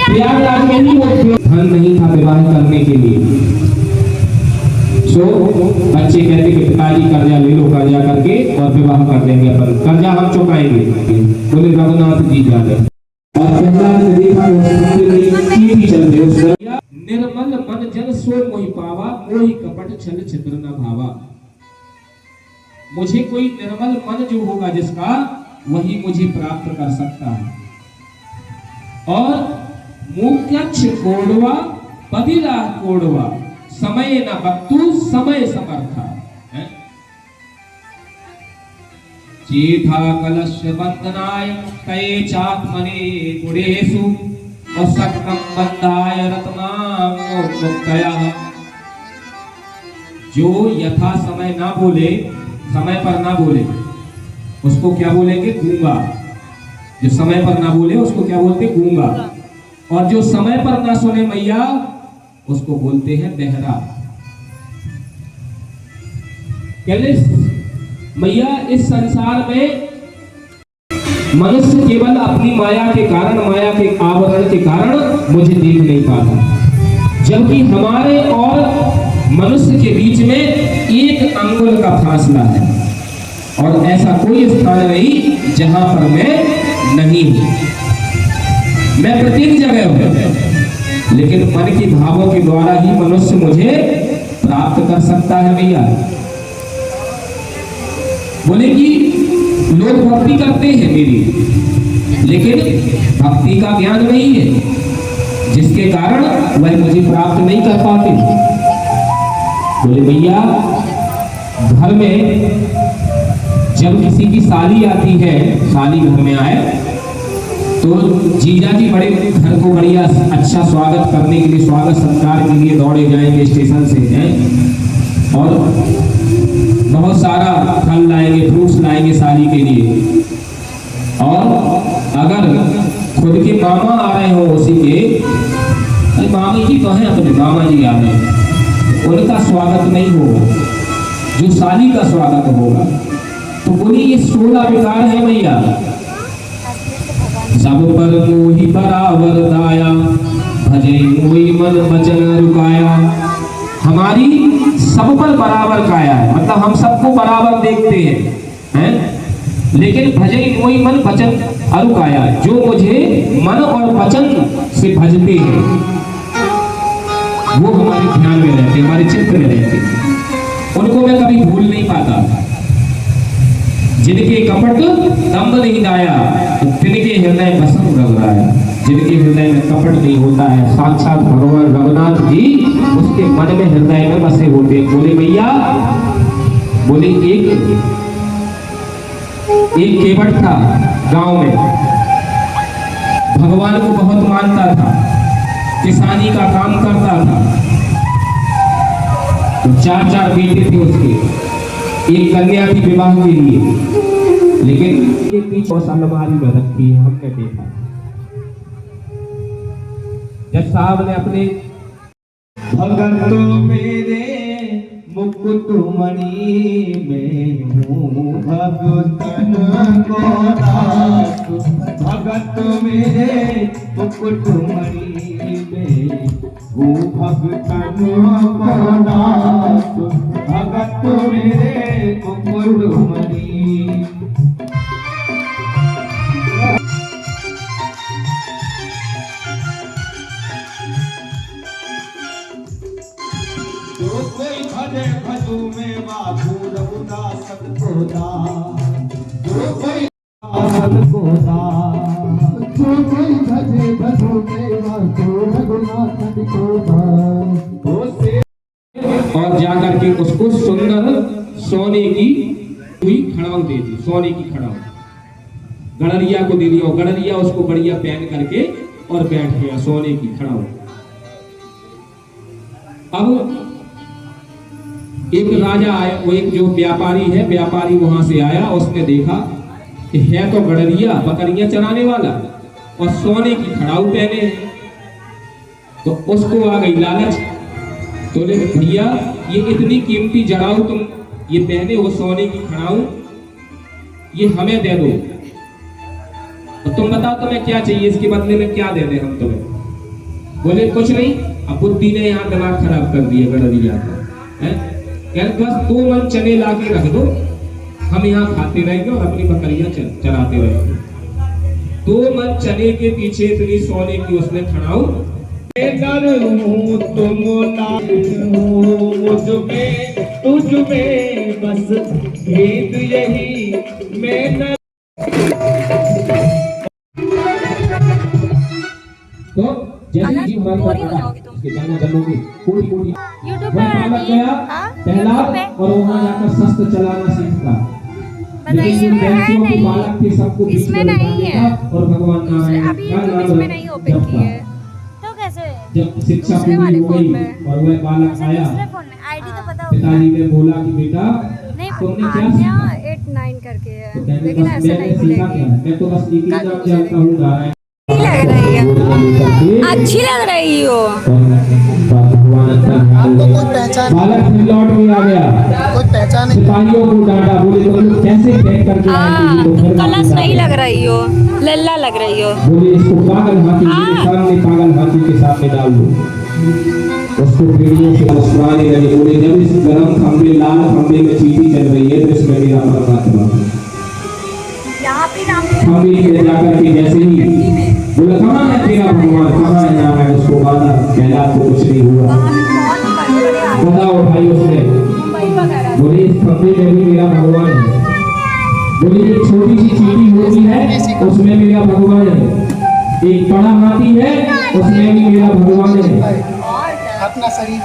प्रयागराज में ही वो धन नहीं था विवाह करने के लिए। सो बच्चे कहते कि पिताजी कर्जा ले लो, कर्जा करके और विवाह कर देंगे, अपन कर्जा हम चुकाएंगे। बोले रघुनाथ जी जाने और प्रहलाद ने देखा भी चलते उस निर्मल मन जन सो मोहि पावा, कोई कपट छल छिद्र न भावा। मुझे कोई निर्मल मन जो होगा जिसका, वही मुझे प्राप्त कर सकता है। और मुख्यक्ष कोडवा बदिला कोडवा, समय न बक्तु समय समर्था। चेथा कलश बंधनाय तये चात्मने गुणेषु और सक्कम बंधाय रत्नाम मुक्तया। जो यथा समय ना बोले, समय पर ना बोले, उसको क्या बोलेंगे? गूंगा। जो समय पर ना बोले उसको क्या बोलते? गूंगा। और जो समय पर ना सुने मैया, उसको बोलते हैं बहरा। मैया इस संसार में मनुष्य केवल अपनी माया के कारण, माया के आवरण के कारण मुझे देख नहीं पाता, जबकि हमारे और मनुष्य के बीच में एक अंगुल का फासला है और ऐसा कोई स्थान नहीं जहां पर मैं नहीं हूं। मैं प्रत्येक जगह हूं, लेकिन मन की भावों के द्वारा ही मनुष्य मुझे प्राप्त कर सकता है। भैया बोले कि लोग भक्ति करते हैं मेरी, लेकिन भक्ति का ज्ञान नहीं है, जिसके कारण वह मुझे प्राप्त नहीं कर पाते। बोले भैया घर में जब किसी की साली आती है, साली घर में आए तो जीजा जी बड़े घर को बढ़िया अच्छा स्वागत करने के लिए, स्वागत सत्कार के लिए दौड़े जाएंगे स्टेशन से हैं और बहुत सारा फल लाएंगे, फ्रूट्स लाएंगे साली के लिए। और अगर खुद के मामा आ रहे हो उसी के, अरे मामी जी तो हैं अपने, मामा जी आ रहे हैं, उनका स्वागत नहीं होगा, जो साली का स्वागत होगा। तो बोली ये 16 विकार है भैया। सब पर मोहि बराबर दाया, भजे मोहि मन वचन रुकाया। हमारी सब पर बराबर काया है, मतलब हम सबको बराबर देखते हैं, लेकिन भजे मोहि मन वचन अरुकाया, जो मुझे मन और वचन से भजते हैं वो हमारे ध्यान में रहते, हमारे चित्त में रहते, उनको मैं कभी भूल नहीं पाता। जिनके कपट दम्भ नहीं दाया, तिनके हृदय बसम रघुराया। जिनके हृदय में कपट नहीं होता है, साक्षात भगवान रघुनाथ जी उसके मन में हृदय में बसे होते। बोले भैया, बोले एक केवट था गांव में, भगवान को बहुत मानता था, किसानी का काम करता था। तो 4 बेटे थे उसके, एक कन्या थी विवाह के लिए, लेकिन ये पीछे अलमारी में रखी है, हमने देखा। जज साहब ने अपने भगत मेरे मुकुट मणि में हूँ भगतन को दास, भगत मेरे मुकुट मणि में हूँ भगतन को दास, भगत मेरे मुकुट मणि। जो कोई भजे भजू में बाबू रघुदास को दास, जो कोई को दास, जो कोई भजे भजू में बाबू रघुनाथ को दास। और जाकर के उसको सुंदर सोने की हुई खड़ाऊ दे दी, सोने की खड़ाऊ गड़रिया को दे दिया। गड़रिया उसको बढ़िया पहन करके और बैठ गया सोने की खड़ाऊ। अब एक राजा आया, वो एक जो व्यापारी है, व्यापारी वहां से आया, उसने देखा कि है तो गड़रिया बकरियां चराने वाला और सोने की खड़ाऊ पहने, तो उसको आ गई लालच। तो बोले भैया ये इतनी कीमती जड़ाऊ तुम ये पहने हो सोने की खड़ाऊ, ये हमें दे दो। तो तुम बताओ तुम्हें क्या चाहिए, इसके बदले में क्या दे दे हम तुम्हें? बोले कुछ नहीं। अब बुद्धि ने यहाँ दिमाग खराब कर दिया, गड़रिया है। बस 2 मन चने ला के रख दो, हम यहाँ खाते रहेंगे और अपनी बकरियां चराते रहेंगे। 2 मन चने के पीछे इतनी सोने की उसने खड़ाऊ। तुम मुझ में तुझ में बस भेद यही मैं तो जैसे जी हमारी बात इसके जाना जलोगे कोटी कोटी YouTube वह बालक गया पहला और वहां जाकर शस्त्र चलाना सीखा। लेकिन जो के बालक थे सबको इसमें नहीं है और भगवान नारायण अभी इसमें नहीं ओपन की है तो कैसे जब शिक्षा पूरी हो गई और वह बालक आया, आईडी तो पता होगा। पिताजी ने बोला कि बेटा तुमने क्या सीखा? 8-9 करके है, तो कहने लेकिन बस ऐसे मैंने नहीं सीखा बोलेंगे। क्या, मैं तो बस एक ही नाम जानता हूँ नारायण। लग रही है, अच्छी लग रही हो। बालक फिर लौट के आ गया, सिपाहियों को डांटा, बोले तुम लोग कैसे पैक करके आए हो? तुम कलश नहीं लग रही हो, लल्ला लग रही हो। बोले इसको पागल हाथी के सामने, पागल हाथी के सामने डाल दो। उसको पीढ़ियों से मुस्कुराने लगे। बोले जब इस गरम खंबे, लाल खंबे में चीटी चल रही है तो इसमें मेरा परमात्मा खंबे ले जाकर के जैसे ही बोले कहाँ है तेरा भगवान, कहाँ है नारायण, उसको बाधा कैलाश को कुछ नहीं हुआ। बताओ भाई उसने बोले इस खंबे में भी मेरा भगवान है। बोले एक छोटी सी चीटी होती है उसमें मेरा भगवान है, एक बड़ा हाथी है उसमें भी मेरा भगवान है। अपना शरीर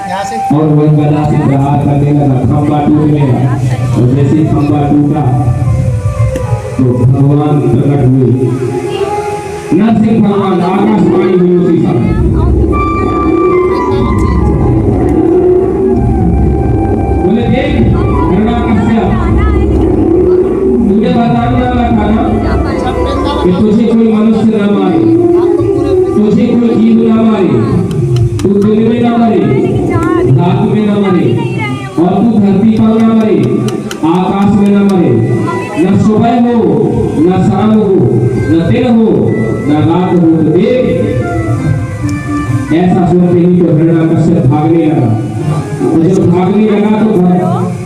यहाँ से और वह गला से प्रहार करने लगा, खंबा टूटने लगा। और जैसे खंबा टूटा तो भगवान प्रकट हुए, नरसिंह भगवान, आकाशवाणी हुई उसी समय। बोले देख हिरण्यकश्यप, तुझे बताने वाला था ना कि तुझे कोई मनुष्य न मारे, तुझे कोई जीव न मारे, तू दिल में न मरे, धातु में न मरे, और तू धरती पर न मरे, आकाश में न मरे। न सुबह हो न शाम हो, न दिन हो न रात हो। देख ऐसा सुनते ही तो हिरण्यकश्यप भागने लगा। और जब भागने लगा तो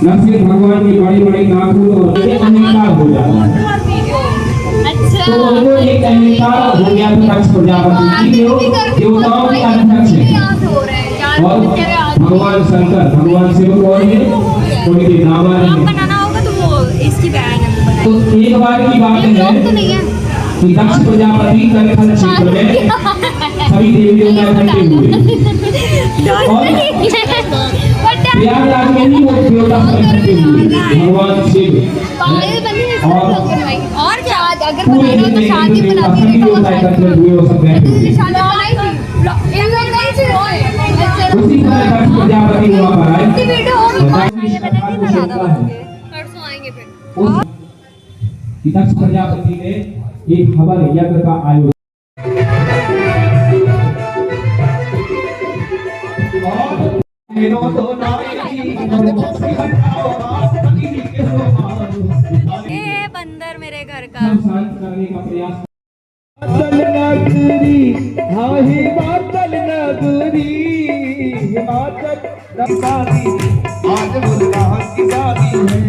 नरसिंह भगवान की बड़ी बड़ी नाखून और अहंकार हो जाता है। तो वो एक अहंकार हो गया तो दक्ष प्रजापति की देवताओं के अध्यक्ष है और भगवान शंकर, भगवान शिव को उनके दामाद हैं। तो एक बार की बात है कि दक्ष प्रजापति कनखल क्षेत्र में सभी देवियों का इकट्ठे हुए और प्रयागराज में ही वो देवता इकट्ठे हुए, भगवान शिव और क्या अगर पूरे दिन में शांति बना सभी देवता इकट्ठे हुए और सब बैठे हुए। उसी समय दक्ष प्रजापति वहाँ पर आए। दक्ष प्रजापति ने एक हवन यज्ञ का आयोजन बंदर मेरे घर का शांत करने का प्रयास। आज बुल्ला की शादी है।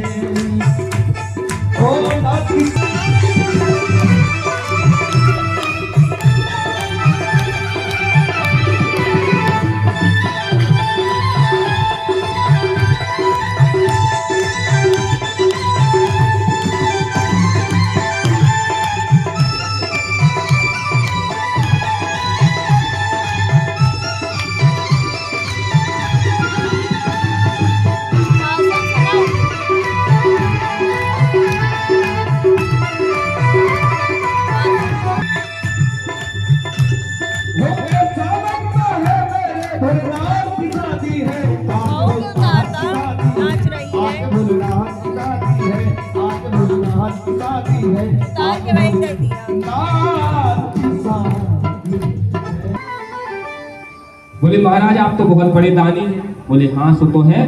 बोले महाराज आप तो बहुत बड़े दानी हैं। बोले हाँ सो तो है,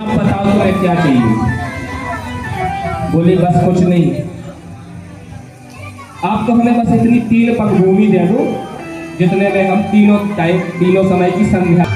अब बताओ तुम्हें क्या चाहिए? बोले बस कुछ नहीं, आप तो हमें बस इतनी 3 पग भूमि दे दो जितने में हम तीनों समय की संध्या